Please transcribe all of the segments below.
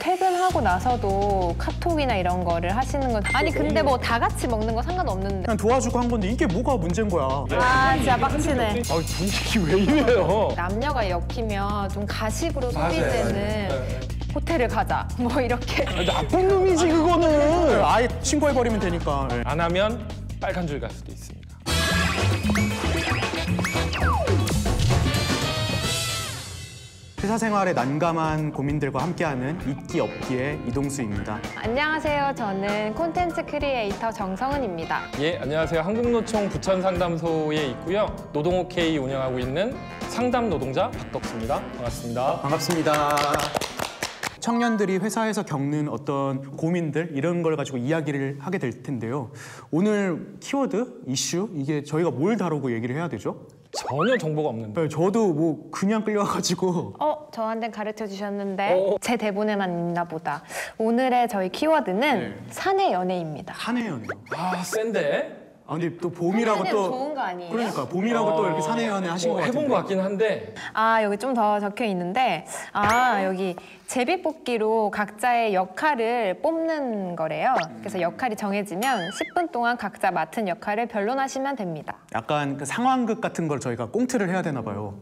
퇴근하고 나서도 카톡이나 이런 거를 하시는 건 아니 근데 뭐 다 같이 먹는 거 상관없는데 그냥 도와주고 한 건데 이게 뭐가 문제인 거야. 아 진짜 빡치네. 아, 분위기 왜 이래요? 남녀가 엮이면 좀 가식으로 소비되는 호텔을 가자 뭐 이렇게 나쁜 놈이지 그거는. 아예 신고해버리면 되니까. 안 하면 빨간 줄 갈 수도 있습니다. 회사 생활에 난감한 고민들과 함께하는 있기 없기의 이동수입니다. 안녕하세요. 저는 콘텐츠 크리에이터 정성은입니다. 예, 안녕하세요. 한국노총 부천상담소에 있고요. 노동오케이 운영하고 있는 상담 노동자 박덕수입니다. 반갑습니다. 반갑습니다. 청년들이 회사에서 겪는 어떤 고민들 이런 걸 가지고 이야기를 하게 될 텐데요. 오늘 키워드, 이슈 이게 저희가 뭘 다루고 얘기를 해야 되죠? 전혀 정보가 없는데. 네, 저도 뭐 그냥 끌려와가지고 저한테 가르쳐 주셨는데 제 대본에만 있나 보다. 오늘의 저희 키워드는 사내 연애입니다. 사내 연애. 아, 센데? 아 근데 또 봄이라고 사내 또 연애는 좋은 거 아니에요? 그러니까 봄이라고 또 이렇게 사내 연애 하신 것 같은데. 해본 것 같긴 한데. 아 여기 좀 더 적혀 있는데 여기 제비뽑기로 각자의 역할을 뽑는 거래요. 그래서 역할이 정해지면 10분 동안 각자 맡은 역할을 변론하시면 됩니다. 약간 그 상황극 같은 걸 저희가 꽁트를 해야 되나 봐요.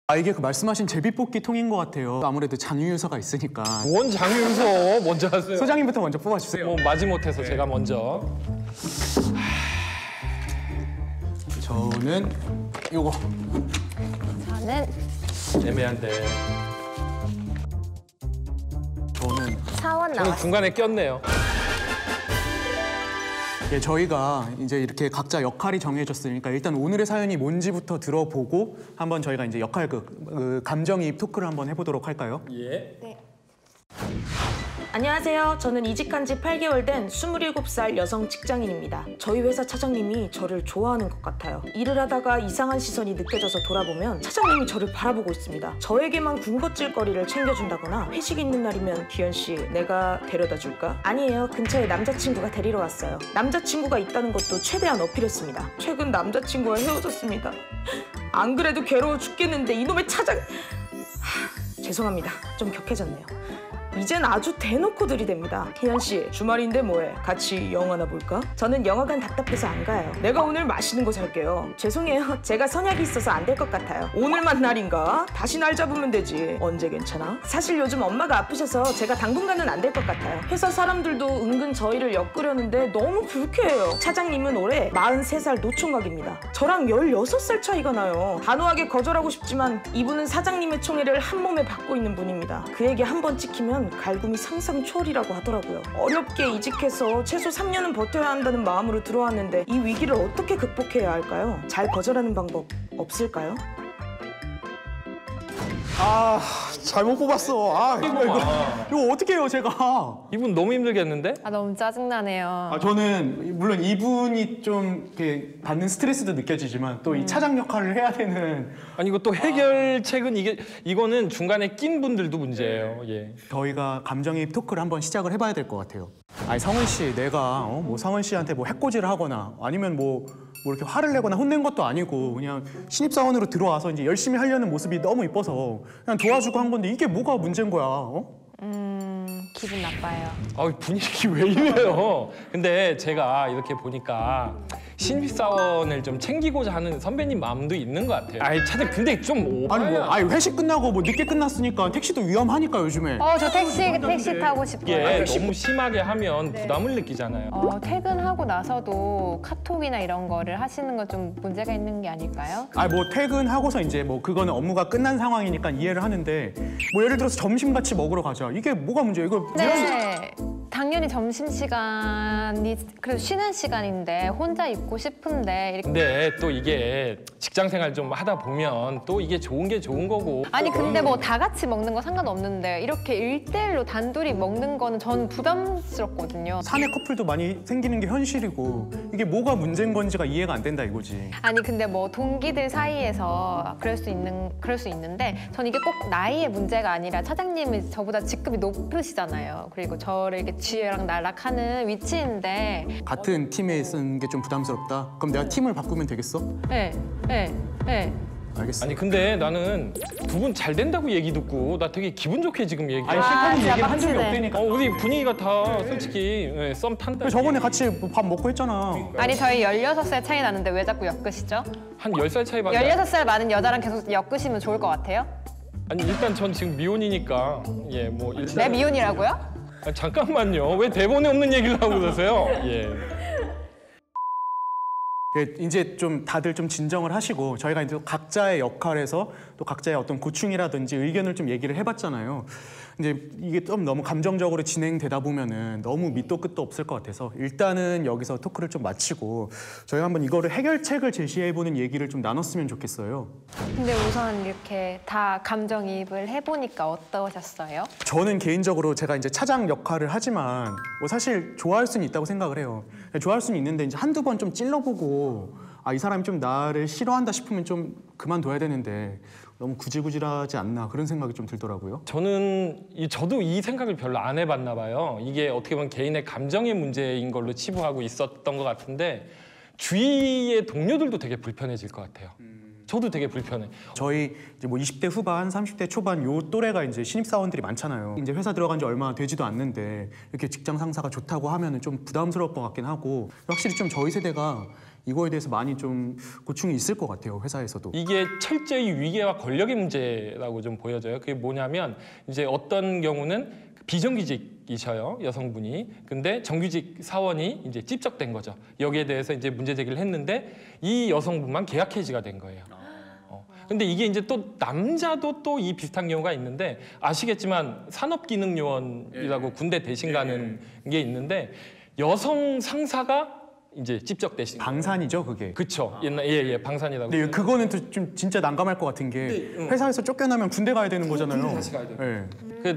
아 이게 그 말씀하신 제비뽑기 통인 것 같아요. 아무래도 잔유유서가 있으니까. 뭔 장유서 먼저 하세요. 소장님부터 먼저 뽑아주세요. 뭐 마지못해서 제가 먼저. 저는 요거. 저는 애매한데. 사원 저는 나왔어요. 중간에 꼈네요. 예, 저희가 이제 이렇게 각자 역할이 정해졌으니까 일단 오늘의 사연이 뭔지부터 들어보고 한번 저희가 이제 역할극, 감정이입 토크를 한번 해보도록 할까요? 예. 네. 안녕하세요. 저는 이직한 지 8개월 된 27살 여성 직장인입니다. 저희 회사 차장님이 저를 좋아하는 것 같아요. 일을 하다가 이상한 시선이 느껴져서 돌아보면 차장님이 저를 바라보고 있습니다. 저에게만 군것질거리를 챙겨준다거나 회식 있는 날이면 기현 씨 내가 데려다 줄까? 아니에요. 근처에 남자친구가 데리러 왔어요. 남자친구가 있다는 것도 최대한 어필했습니다. 최근 남자친구와 헤어졌습니다. 안 그래도 괴로워 죽겠는데 이놈의 차장... 죄송합니다. 좀 격해졌네요. 이젠 아주 대놓고 들이댑니다. 희연 씨, 주말인데 뭐해? 같이 영화나 볼까? 저는 영화관 답답해서 안 가요. 내가 오늘 맛있는 거 살게요. 죄송해요. 제가 선약이 있어서 안 될 것 같아요. 오늘만 날인가? 다시 날 잡으면 되지. 언제 괜찮아? 사실 요즘 엄마가 아프셔서 제가 당분간은 안 될 것 같아요. 회사 사람들도 은근 저희를 엮으려는데 너무 불쾌해요. 차장님은 올해 43살 노총각입니다. 저랑 16살 차이가 나요. 단호하게 거절하고 싶지만 이분은 사장님의 총애를 한 몸에 받고 있는 분입니다. 그에게 한 번 찍히면 갈굼이 상상 초월이라고 하더라고요. 어렵게 이직해서 최소 3년은 버텨야 한다는 마음으로 들어왔는데 이 위기를 어떻게 극복해야 할까요? 잘 거절하는 방법 없을까요? 아 잘못 뽑았어. 이거 어떻게 해요 제가? 이분 너무 힘들겠는데? 너무 짜증나네요. 저는 물론 이분이 좀 이렇게 받는 스트레스도 느껴지지만 또 이 차장 역할을 해야 되는. 아니 이거 또 해결책은 이거는 중간에 낀 분들도 문제예요. 예. 저희가 감정이입 토크를 한번 시작을 해봐야 될 것 같아요. 아니 성은 씨, 내가 뭐 성은 씨한테 뭐 해코지를 하거나 아니면 뭐 이렇게 화를 내거나 혼낸 것도 아니고 그냥 신입사원으로 들어와서 이제 열심히 하려는 모습이 너무 이뻐서 그냥 도와주고 한 건데 이게 뭐가 문제인 거야? 기분 나빠요. 분위기 왜 이래요? 근데 제가 이렇게 보니까 신입사원을 좀 챙기고자 하는 선배님 마음도 있는 것 같아요. 차라리 근데 좀 오바야. 회식 끝나고 뭐 늦게 끝났으니까 택시도 위험하니까 요즘에. 저 택시 타고 싶어요. 이게 너무 심하게 하면 부담을 느끼잖아요. 퇴근하고 나서도 카톡이나 이런 거를 하시는 건 좀 문제가 있는 게 아닐까요? 뭐 퇴근하고서 이제 뭐 그거는 업무가 끝난 상황이니까 이해를 하는데 뭐 예를 들어서 점심 같이 먹으러 가자. 이게 뭐가 문제예요? 이거 네, 당연히 점심시간이 그래도 쉬는 시간인데 혼자 있고 싶은데 이렇게. 근데 또 이게 직장 생활 좀 하다 보면 또 이게 좋은 게 좋은 거고. 아니 근데 뭐 다 같이 먹는 거 상관없는데 이렇게 1대1로 단둘이 먹는 거는 전 부담스럽거든요. 사내 커플도 많이 생기는 게 현실이고 이게 뭐가 문제인 건지가 이해가 안 된다 이거지. 아니 근데 뭐 동기들 사이에서 그럴 수 있는데 전 이게 꼭 나이의 문제가 아니라 차장님이 저보다 직급이 높으시잖아요. 그리고 저를 이렇게 쥐랑 날락하는 위치인데 같은 팀에 있는 게 좀 부담스럽다? 그럼 내가 팀을 바꾸면 되겠어? 네. 알겠습니다. 아니 근데 나는 두 분 잘 된다고 얘기 듣고 나 되게 기분 좋게 지금 얘기해. 아니 싫다는 진짜 얘기 한 적이 빡치네. 없다니까. 우리 분위기가 다 솔직히 썸 탄다. 저번에 같이 밥 먹고 했잖아. 아니 저희 16살 차이 나는데 왜 자꾸 엮으시죠? 한 10살 차이밖에. 안- 16살 많은 여자랑 계속 엮으시면 좋을 것 같아요? 아니 일단 전 지금 미혼이니까 예 뭐 일단. 내 미혼이라고요? 아, 잠깐만요. 왜 대본에 없는 얘기를 하고 그러세요? 예. 예, 이제 좀 다들 좀 진정을 하시고 저희가 이제 각자의 역할에서 또 각자의 어떤 고충이라든지 의견을 좀 얘기를 해봤잖아요. 이제 이게 좀 너무 감정적으로 진행되다 보면은 너무 밑도 끝도 없을 것 같아서 일단은 여기서 토크를 좀 마치고 저희가 한번 이거를 해결책을 제시해보는 얘기를 좀 나눴으면 좋겠어요. 근데 우선 이렇게 다 감정이입을 해보니까 어떠셨어요? 저는 개인적으로 제가 이제 차장 역할을 하지만 뭐 사실 좋아할 수는 있다고 생각을 해요. 좋아할 수는 있는데 이제 한두 번 좀 찔러보고 아, 이 사람이 좀 나를 싫어한다 싶으면 좀 그만둬야 되는데 너무 구질구질하지 않나 그런 생각이 좀 들더라고요. 저도 이 생각을 별로 안 해봤나 봐요. 이게 어떻게 보면 개인의 감정의 문제인 걸로 치부하고 있었던 것 같은데 주위의 동료들도 되게 불편해질 것 같아요. 저도 되게 불편해. 저희 이제 뭐 20대 후반, 30대 초반 요 또래가 이제 신입사원들이 많잖아요. 이제 회사 들어간 지 얼마 되지도 않는데 이렇게 직장 상사가 좋다고 하면은 좀 부담스러울 것 같긴 하고 확실히 좀 저희 세대가 이거에 대해서 많이 좀 고충이 있을 것 같아요, 회사에서도. 이게 철저히 위계와 권력의 문제라고 좀 보여져요. 그게 뭐냐면 이제 어떤 경우는 비정규직이셔요, 여성분이. 근데 정규직 사원이 이제 찝적된 거죠. 여기에 대해서 이제 문제 제기를 했는데 이 여성분만 계약 해지가 된 거예요. 근데 이게 이제 또 남자도 또 이 비슷한 경우가 있는데 아시겠지만 산업기능요원이라고 군대 대신 가는 게 있는데 여성 상사가 이제 찝적대신 거예요. 방산이죠, 그게. 그쵸. 옛날 예 방산이라고. 근데 그거는 또 좀 진짜 난감할 것 같은 게 회사에서 쫓겨나면 군대 가야 되는 거잖아요. 군대 다시 가야 돼요. 네. 그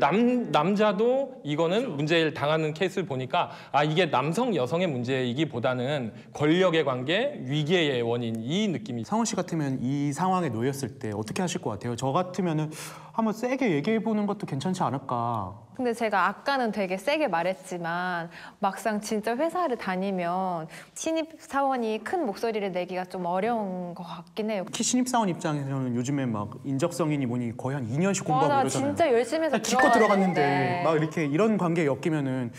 남자도 이거는 문제를 당하는 케이스를 보니까 아 이게 남성 여성의 문제이기보다는 권력의 관계 위계의 원인 이 느낌이. 상원 씨 같으면 이 상황에 놓였을 때 어떻게 하실 것 같아요? 저 같으면은 한번 세게 얘기해 보는 것도 괜찮지 않을까. 근데 제가 아까는 되게 세게 말했지만 막상 진짜 회사를 다니면 신입 사원이 큰 목소리를 내기가 좀 어려운 것 같긴 해요. 특히 신입사원 입장에서는 요즘에 막 인적성이니 뭐니 거의 한 2년씩 공부하고 맞아, 그러잖아요. 진짜 열심히 해서 기껏 들어갔는데 들어갔는데. 막 이렇게 이런 관계에 엮이면은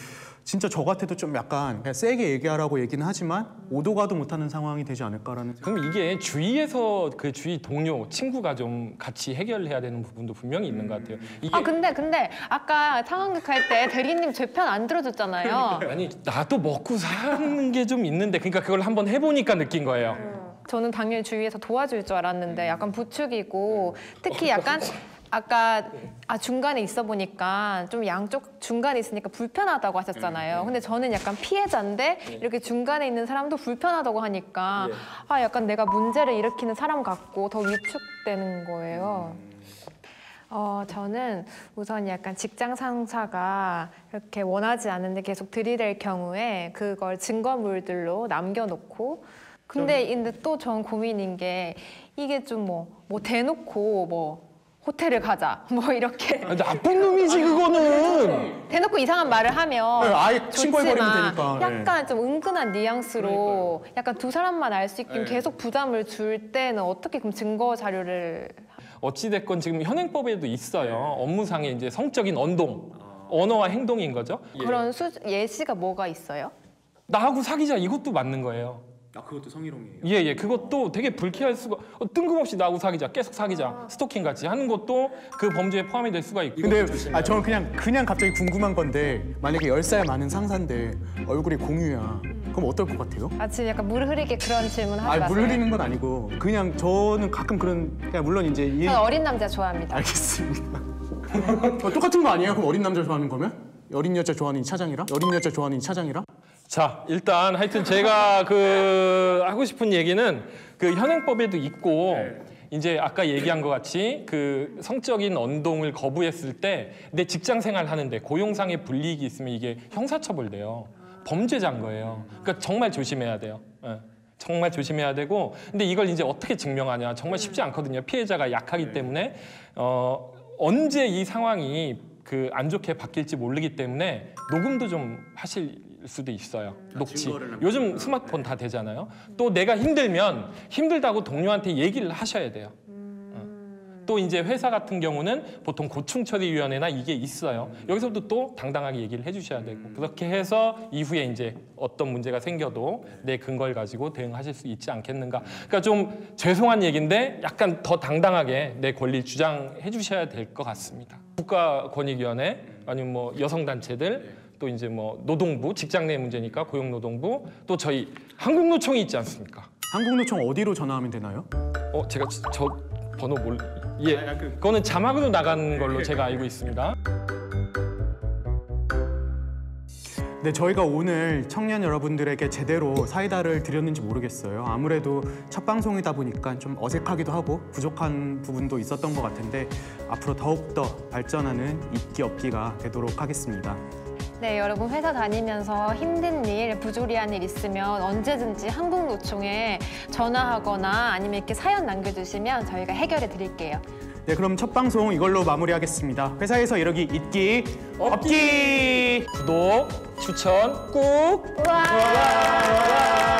진짜 저 같아도 좀 약간 그냥 세게 얘기하라고 얘기는 하지만 오도 가도 못하는 상황이 되지 않을까라는. 그럼 이게 주위에서 그 주위 동료 친구가 좀 같이 해결해야 되는 부분도 분명히 있는 것 같아요. 이게 아 근데 아까 상황극 할 때 대리님 제 편 안 들어줬잖아요. 아니 나도 먹고 사는 게 좀 있는데 그러니까 그걸 한번 해보니까 느낀 거예요. 저는 당연히 주위에서 도와줄 줄 알았는데 약간 부추기고 특히 약간 아까 중간에 있어 보니까 좀 양쪽 중간에 있으니까 불편하다고 하셨잖아요. 근데 저는 약간 피해자인데 이렇게 중간에 있는 사람도 불편하다고 하니까 약간 내가 문제를 일으키는 사람 같고 더 위축되는 거예요. 저는 우선 약간 직장 상사가 이렇게 원하지 않는데 계속 들이댈 경우에 그걸 증거물들로 남겨놓고 근데 또 전 고민인 게 이게 좀 뭐 대놓고 뭐 호텔을 가자 뭐 이렇게 나쁜 놈이지 그거는. 대놓고 이상한 말을 하면 네, 아예 신고해버리면 좋지만 되니까. 약간 좀 은근한 뉘앙스로 약간 두 사람만 알 수 있게 네. 계속 부담을 줄 때는 어떻게 그럼 증거 자료를 어찌됐건 지금 현행법에도 있어요. 업무상의 이제 성적인 언동, 언어와 행동인 거죠. 그런 예시가 뭐가 있어요? 나하고 사귀자 이것도 맞는 거예요. 아 그것도 성희롱이에요. 예, 그것도 되게 불쾌할 수가. 뜬금없이 나하고 사귀자, 계속 사귀자, 스토킹 같이 하는 것도 그 범죄에 포함이 될 수가 있고. 근데 저는 그냥 갑자기 궁금한 건데 만약에 10살 많은 상사인데 얼굴이 공유야. 그럼 어떨 것 같아요? 지금 약간 물 흐리게 그런 질문 하지 마세요. 물 흐리는 건 아니고 그냥 저는 가끔 그냥 물론 이제 저는 어린 남자 좋아합니다. 알겠습니다. 똑같은 거 아니에요? 그럼 어린 남자 좋아하는 거면? 어린 여자 좋아하는 이 차장이랑? 어린 여자 좋아하는 이 차장이랑? 자, 일단 하여튼 제가 하고 싶은 얘기는 그 현행법에도 있고 이제 아까 얘기한 것 같이 그 성적인 언동을 거부했을 때 내 직장 생활 하는데 고용상의 불이익이 있으면 이게 형사처벌돼요. 범죄자인 거예요. 그러니까 정말 조심해야 돼요. 예. 정말 조심해야 되고 근데 이걸 이제 어떻게 증명하냐 정말 쉽지 않거든요. 피해자가 약하기 때문에 언제 이 상황이 그 안 좋게 바뀔지 모르기 때문에 녹음도 좀 하실 수도 있어요. 녹취. 요즘 스마트폰 다 되잖아요. 또 내가 힘들면 힘들다고 동료한테 얘기를 하셔야 돼요. 또 이제 회사 같은 경우는 보통 고충처리위원회나 이게 있어요. 여기서부터 또 당당하게 얘기를 해주셔야 되고 그렇게 해서 이후에 이제 어떤 문제가 생겨도 내 근거를 가지고 대응하실 수 있지 않겠는가. 그러니까 좀 죄송한 얘기인데 약간 더 당당하게 내 권리를 주장해 주셔야 될 것 같습니다. 국가권익위원회 아니면 뭐 여성단체들 또 이제 뭐 노동부 직장 내 문제니까 고용노동부 또 저희 한국노총이 있지 않습니까? 한국노총 어디로 전화하면 되나요? 제가 저 번호 예, 그거는 자막으로 나간 걸로 제가 알고 있습니다. 네, 저희가 오늘 청년 여러분들에게 제대로 사이다를 드렸는지 모르겠어요. 아무래도 첫 방송이다 보니까 좀 어색하기도 하고 부족한 부분도 있었던 것 같은데 앞으로 더욱더 발전하는 있기 없기가 되도록 하겠습니다. 네, 여러분 회사 다니면서 힘든 일, 부조리한 일 있으면 언제든지 한국노총에 전화하거나 아니면 이렇게 사연 남겨주시면 저희가 해결해 드릴게요. 네, 그럼 첫 방송 이걸로 마무리하겠습니다. 회사에서 이러기 있기 없기! 구독, 추천 꾹! 우와!